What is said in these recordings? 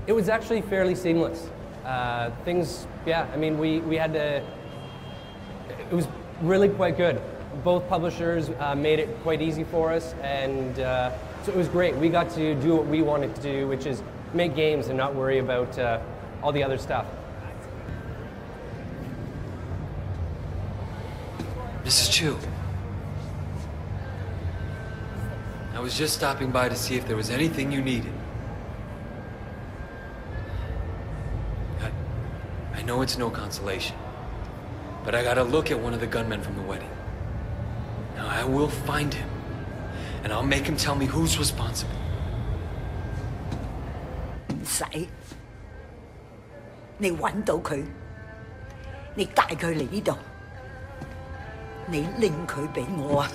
It was actually fairly seamless. Things, yeah, I mean, we had to, it was really quite good. Both publishers made it quite easy for us, and so it was great. We got to do what we wanted to do, which is make games and not worry about all the other stuff. Mrs. Chu. I was just stopping by to see if there was anything you needed. I know it's no consolation, but I gotta look at one of the gunmen from the wedding. Now I will find him, and I'll make him tell me who's responsible. 唔使，你揾到佢，你帶佢嚟呢度，你拎佢俾我啊！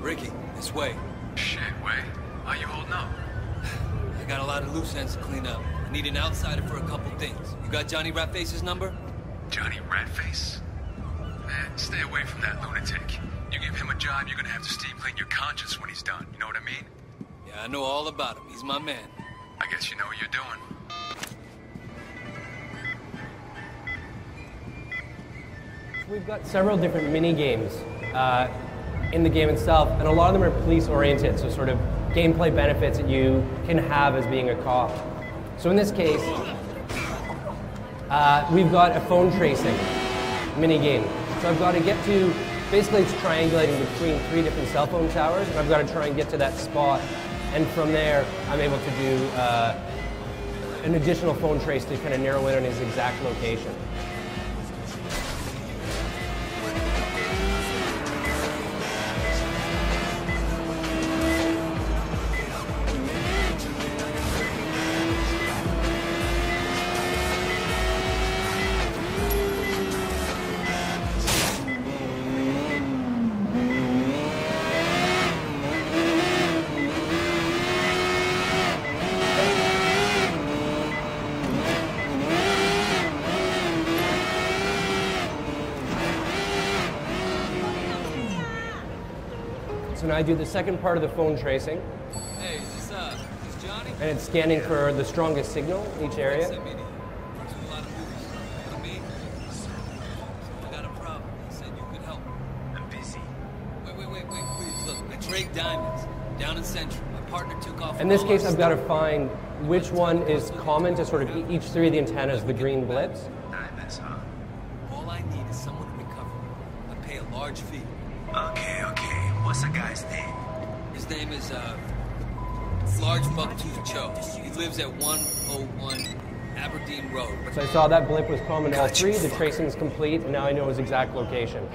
Ricky, this way. Shit, Way. How you holding up? I got a lot of loose ends to clean up. I need an outsider for a couple things. You got Johnny Ratface's number? Johnny Ratface? Man, stay away from that lunatic. You give him a job, you're gonna have to steam clean your conscience when he's done. You know what I mean? Yeah, I know all about him. He's my man. I guess you know what you're doing. We've got several different mini games in the game itself, and a lot of them are police-oriented, so sort of gameplay benefits that you can have as being a cop. So in this case, we've got a phone tracing mini game. So I've got to get to, basically it's triangulating between 3 different cell phone towers, and I've got to try and get to that spot, and from there I'm able to do an additional phone trace to kind of narrow in on his exact location. So now I do the second part of the phone tracing. Hey, is this Johnny? And it's scanning for the strongest signal in each area. Sent me to you. Works with a lot of movies. You know me? I got a problem. He said you could help. I'm busy. Wait, please. Look, I trade diamonds down in Central. My partner took off. In this case, I've got to find which one is common to sort of each 3 of the antennas, the green blips. Diamonds, huh? All I need is someone to recover. I pay a large fee. Okay. What's the guy's name? His name is, Large Bucktooth Cho. He lives at 101 Aberdeen Road. So I saw that blip was common to all 3, the tracing's complete, and now I know his exact location.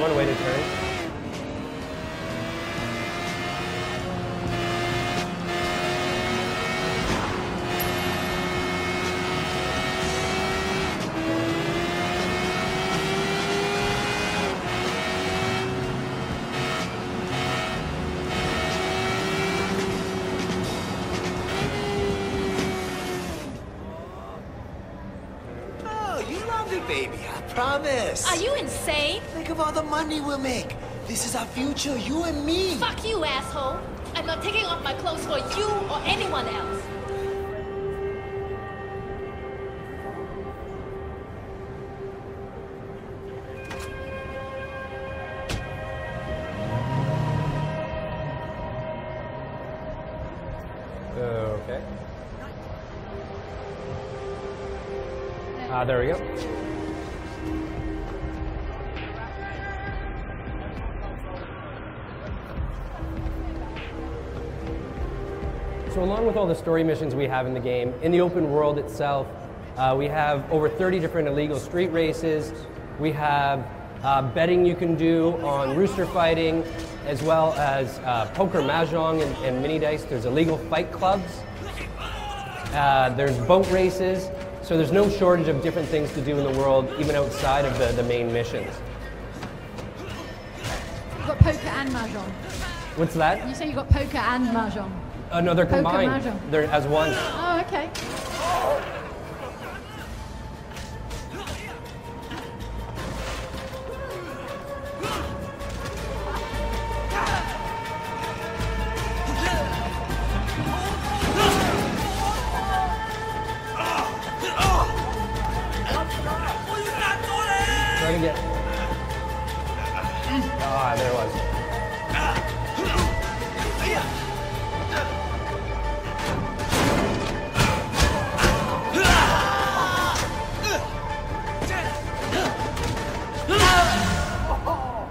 One way to turn. Oh, you love it, baby. I promise. Are you insane? Think of all the money we'll make. This is our future, you and me. Fuck you, asshole. I'm not taking off my clothes for you or anyone else. Okay. There we go. So along with all the story missions we have in the game, in the open world itself, we have over 30 different illegal street races. We have betting you can do on rooster fighting, as well as poker, mahjong, and mini dice. There's illegal fight clubs. There's boat races. So there's no shortage of different things to do in the world, even outside of the main missions. You've got poker and mahjong. What's that? You say you've got poker and mahjong. No, they're Poker, combined. mahjong. They're as one. Oh, okay. Try to get. Ah, there it was.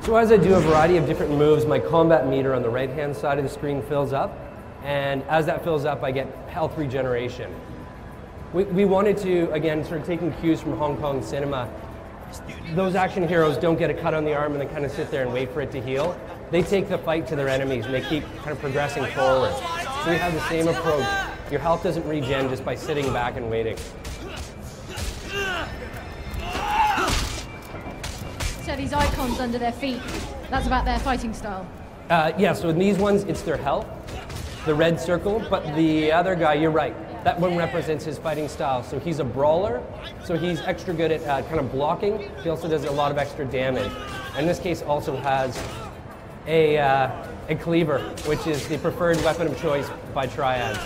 So as I do a variety of different moves, my combat meter on the right-hand side of the screen fills up, and as that fills up, I get health regeneration. We wanted to, again, sort of taking cues from Hong Kong cinema. Those action heroes don't get a cut on the arm and then kind of sit there and wait for it to heal. They take the fight to their enemies and they keep kind of progressing forward. So we have the same approach. Your health doesn't regen just by sitting back and waiting. So these icons under their feet, that's about their fighting style. Yeah, so in these ones, it's their health, the red circle, but the other guy, you're right, that one represents his fighting style. So he's a brawler, so he's extra good at kind of blocking. He also does a lot of extra damage. In this case, also has a cleaver, which is the preferred weapon of choice by triads.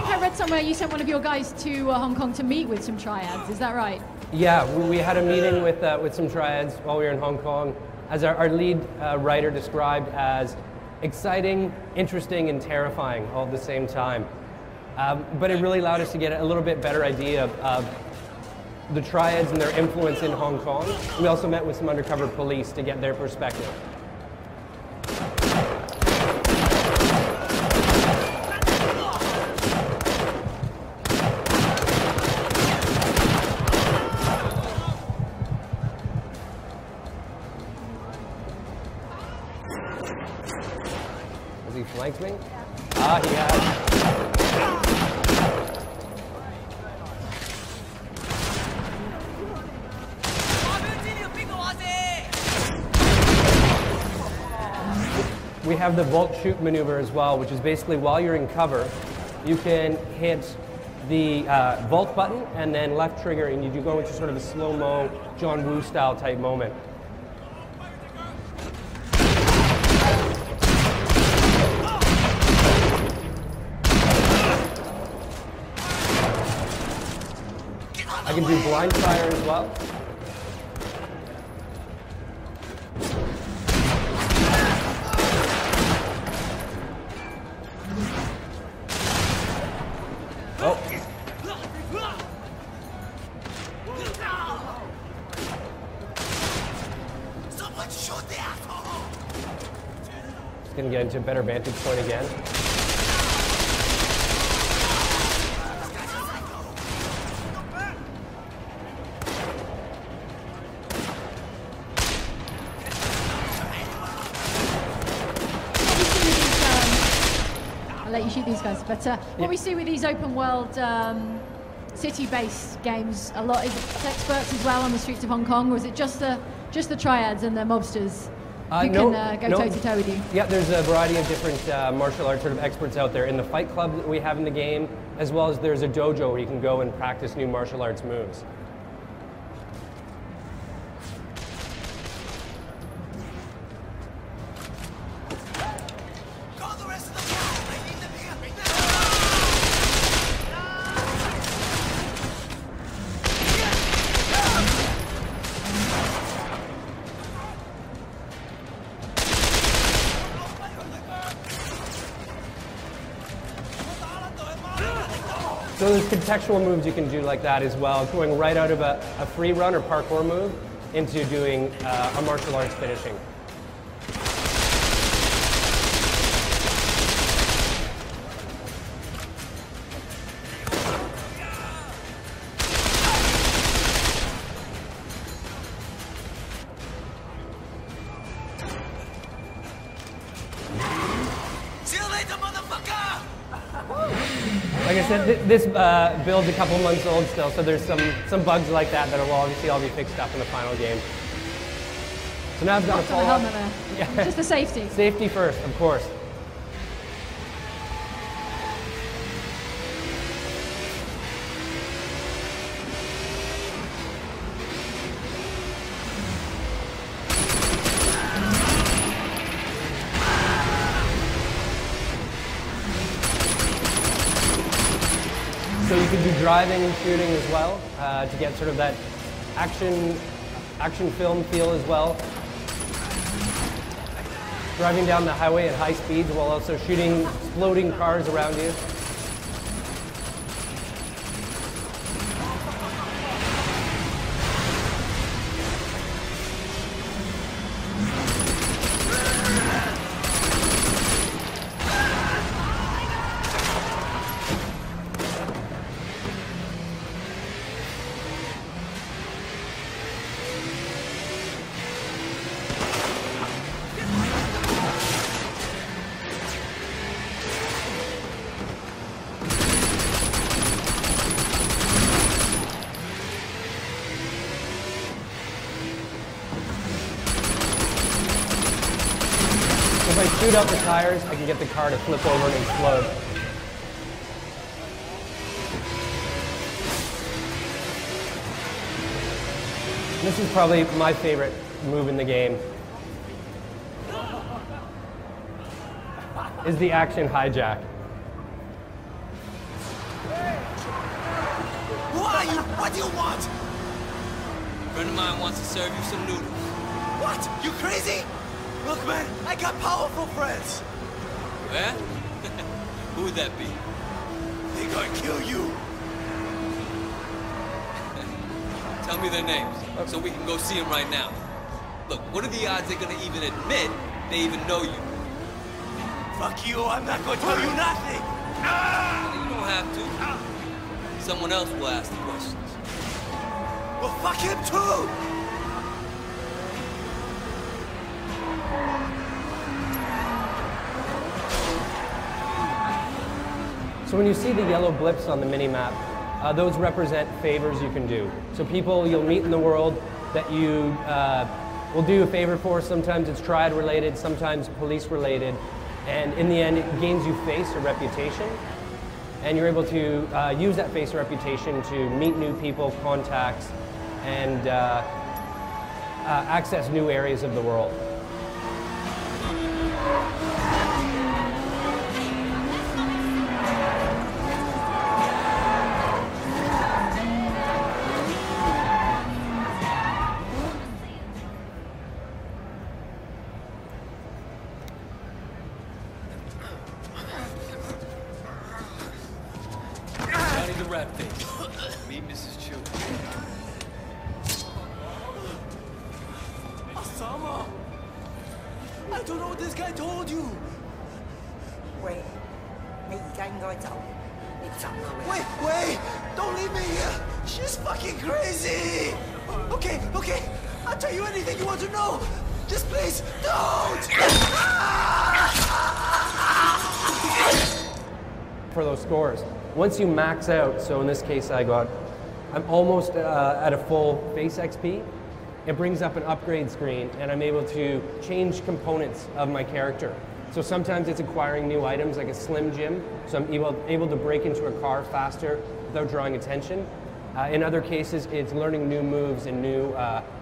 I read somewhere you sent one of your guys to Hong Kong to meet with some triads, is that right? Yeah, we had a meeting with some triads while we were in Hong Kong, as our lead writer described as exciting, interesting, and terrifying all at the same time. But it really allowed us to get a little bit better idea of the triads and their influence in Hong Kong. We also met with some undercover police to get their perspective. Has he flanked me? Ah, he has. We have the vault shoot maneuver as well, which is basically while you're in cover, you can hit the vault button and then left trigger, and you do go into sort of a slow-mo John Woo style type moment. I can do blind fire as well. Oh. Someone shoot the asshole! Just gonna get into a better vantage point again. Let you shoot these guys, but what we see with these open world city-based games, a lot is experts as well on the streets of Hong Kong, or is it just the triads and the mobsters who can go toe-to-toe with you? Yeah, there's a variety of different martial arts sort of experts out there in the fight club that we have in the game, as well as there's a dojo where you can go and practice new martial arts moves. So there's contextual moves you can do like that as well, going right out of a free run or parkour move into doing a martial arts finishing. Like I said, this build's a couple months old still, so there's some bugs like that that'll obviously all be fixed up in the final game. So now I've got to follow up. Yeah. Just for safety. Safety first, of course. So you can do driving and shooting as well to get sort of that action film feel as well. Driving down the highway at high speeds while also shooting exploding cars around you. If I shoot out the tires, I can get the car to flip over and explode. This is probably my favorite move in the game. Is the action hijack. Who are you? What do you want? A friend of mine wants to serve you some noodles. What? You crazy? Look, man, I got powerful friends. Yeah? Who would that be? They gonna kill you. Tell me their names, so we can go see them right now. Look, what are the odds they're gonna even admit they even know you? Fuck you, I'm not gonna tell you nothing. You don't have to. Someone else will ask the questions. Well, fuck him too. So when you see the yellow blips on the mini-map, those represent favors you can do. So people you'll meet in the world that you will do a favor for. Sometimes it's triad related, sometimes police related. And in the end, it gains you face or reputation. And you're able to use that face or reputation to meet new people, contacts, and access new areas of the world. The rat face. Meet Mrs. Chu. Osama! I don't know what this guy told you. 喂，你而家應該走，你走啦喂。 Wait, wait! Don't leave me here! She's fucking crazy! Okay, okay, I'll tell you anything you want to know! Just please, don't! For those scores. Once you max out, so in this case I'm almost at a full face XP, it brings up an upgrade screen and I'm able to change components of my character. So sometimes it's acquiring new items like a Slim Jim, so I'm able to break into a car faster without drawing attention. In other cases, it's learning new moves and new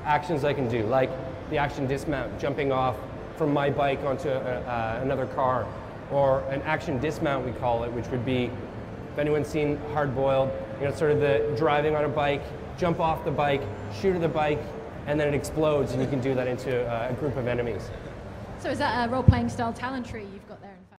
actions I can do, like the action dismount, jumping off from my bike onto another car, or an action dismount we call it, which would be, if anyone's seen Hard Boiled, you know, sort of the driving on a bike, jump off the bike, shoot at the bike, and then it explodes, and you can do that into a group of enemies. So is that a role-playing style talent tree you've got there?